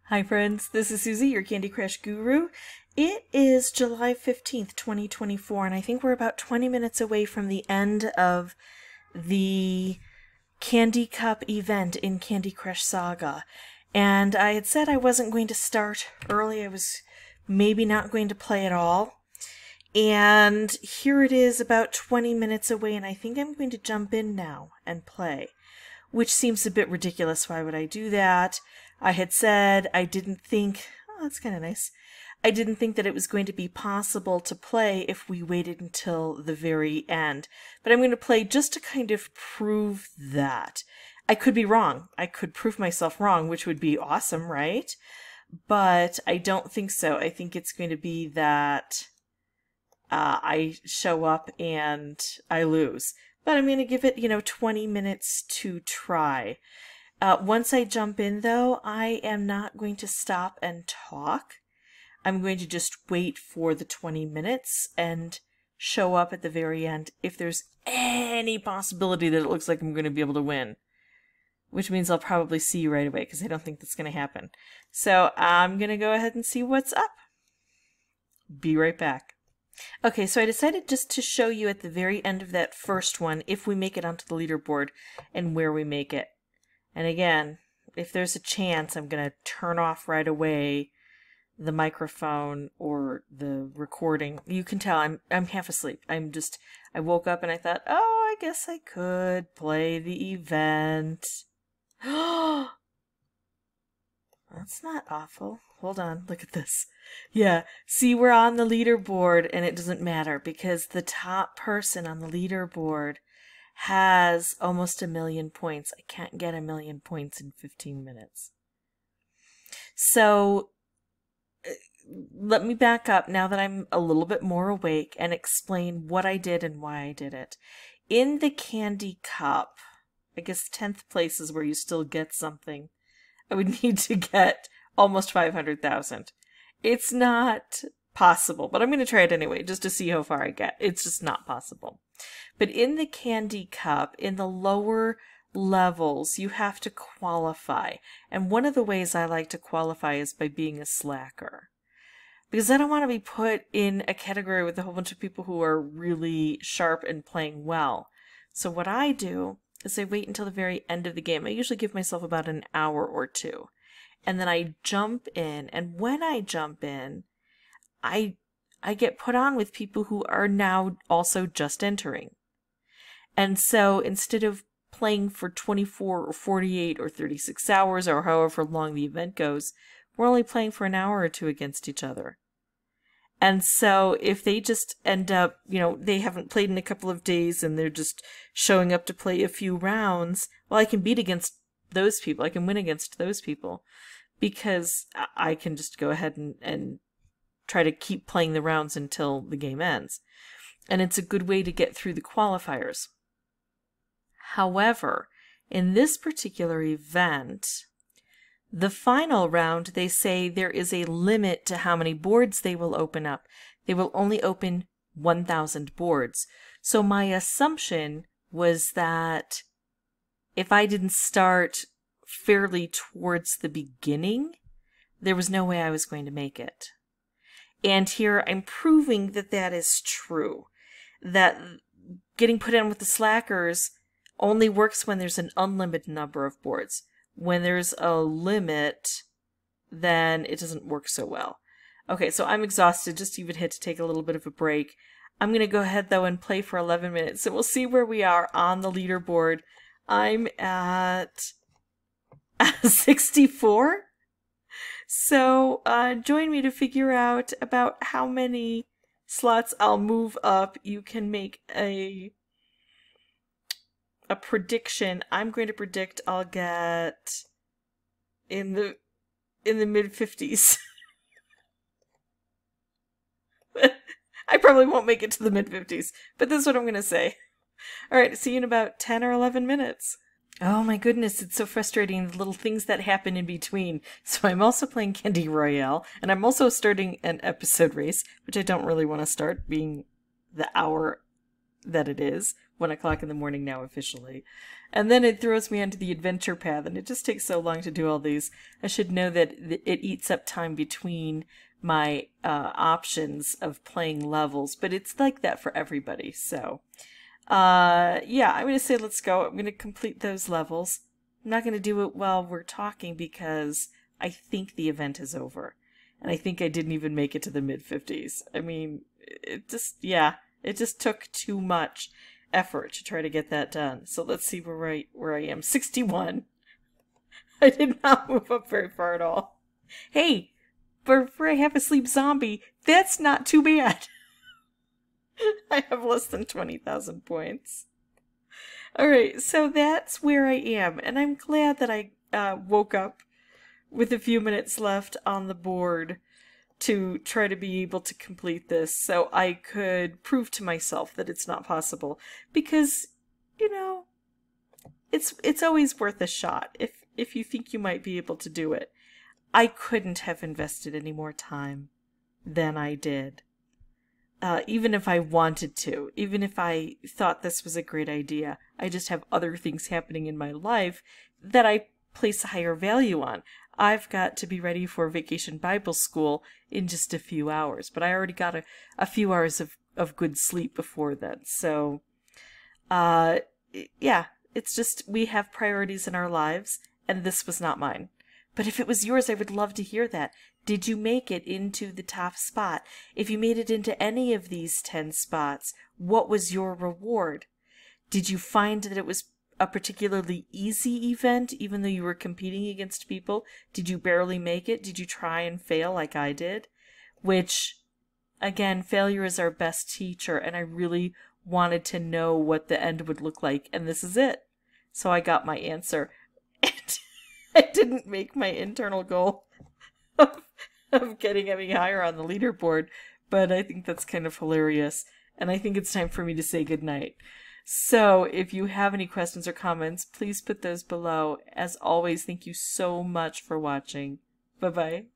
Hi friends, this is Suzy, your Candy Crush guru. It is July 15th, 2024, and I think we're about 20 minutes away from the end of the Candy Cup event in Candy Crush Saga. And I had said I wasn't going to start early, I was maybe not going to play at all. And here it is about 20 minutes away, and I think I'm going to jump in now and play. Which seems a bit ridiculous. Why would I do that? I had said I didn't think, oh, that's kind of nice. I didn't think that it was going to be possible to play if we waited until the very end. But I'm going to play just to kind of prove that. I could be wrong. I could prove myself wrong, which would be awesome, right? But I don't think so. I think it's going to be that I show up and I lose. But I'm going to give it, 20 minutes to try. Once I jump in, though, I am not going to stop and talk. I'm going to just wait for the 20 minutes and show up at the very end if there's any possibility that it looks like I'm going to be able to win. Which means I'll probably see you right away, because I don't think that's going to happen. So I'm going to go ahead and see what's up. Be right back. Okay, so I decided just to show you at the very end of that first one if we make it onto the leaderboard and where we make it. And again, if there's a chance, I'm going to turn off right away the microphone or the recording. You can tell I'm half asleep. I woke up and I thought, oh, I guess I could play the event. That's not awful. Hold on, look at this. Yeah, see, we're on the leaderboard and it doesn't matter because the top person on the leaderboard has almost 1,000,000 points. I can't get 1,000,000 points in 15 minutes. So let me back up now that I'm a little bit more awake and explain what I did and why I did it. In the Candy Cup, I guess 10th place is where you still get something. I would need to get almost 500,000. It's not possible, but I'm going to try it anyway, just to see how far I get. It's just not possible. But in the Candy Cup, in the lower levels, you have to qualify. And one of the ways I like to qualify is by being a slacker. Because I don't want to be put in a category with a whole bunch of people who are really sharp and playing well. So what I do is I wait until the very end of the game. I usually give myself about an hour or two. And then I jump in. And when I jump in, I get put on with people who are now also just entering. And so instead of playing for 24 or 48 or 36 hours or however long the event goes, we're only playing for an hour or two against each other. And so if they just end up, they haven't played in a couple of days and they're just showing up to play a few rounds, well, I can beat against those people. I can win against those people because I can just go ahead and try to keep playing the rounds until the game ends. And it's a good way to get through the qualifiers. However, in this particular event, the final round, they say there is a limit to how many boards they will open up. They will only open 1,000 boards. So my assumption was that if I didn't start fairly towards the beginning, there was no way I was going to make it. And here I'm proving that that is true. That getting put in with the slackers only works when there's an unlimited number of boards. When there's a limit, then it doesn't work so well. Okay, so I'm exhausted, just even had to take a little bit of a break. I'm going to go ahead, though, and play for 11 minutes, so we'll see where we are on the leaderboard. I'm at 64. So join me to figure out about how many slots I'll move up. You can make a prediction. I'm going to predict I'll get in the mid-50s. I probably won't make it to the mid-50s, but this is what I'm going to say. All right, see you in about 10 or 11 minutes. Oh my goodness, it's so frustrating, the little things that happen in between. So I'm also playing Candy Royale, and I'm also starting an episode race, which I don't really want to start, being the hour that it is. 1 o'clock in the morning now officially. And then it throws me onto the adventure path, and it just takes so long to do all these. I should know that it eats up time between my options of playing levels, but it's like that for everybody. So, yeah, I'm going to say let's go. I'm going to complete those levels. I'm not going to do it while we're talking because I think the event is over. And I think I didn't even make it to the mid-50s. I mean, it just took too much effort to try to get that done. So let's see where I am. 61. I did not move up very far at all. Hey, for a half-asleep zombie, that's not too bad. I have less than 20,000 points. Alright, so that's where I am. And I'm glad that I woke up with a few minutes left on the board to try to be able to complete this so I could prove to myself that it's not possible. Because, you know, it's always worth a shot if you think you might be able to do it. I couldn't have invested any more time than I did. Even if I wanted to, even if I thought this was a great idea, I just have other things happening in my life that I place a higher value on. I've got to be ready for Vacation Bible School in just a few hours, but I already got a few hours of good sleep before then. So, yeah, it's just we have priorities in our lives, and this was not mine. But if it was yours, I would love to hear that. Did you make it into the top spot? If you made it into any of these 10 spots, what was your reward? Did you find that it was a particularly easy event, even though you were competing against people? Did you barely make it? Did you try and fail like I did? Which, again, failure is our best teacher, and I really wanted to know what the end would look like, and this is it. So I got my answer. And I didn't make my internal goal of getting any higher on the leaderboard, but I think that's kind of hilarious, and I think it's time for me to say goodnight. So, if you have any questions or comments, please put those below. As always, thank you so much for watching. Bye-bye.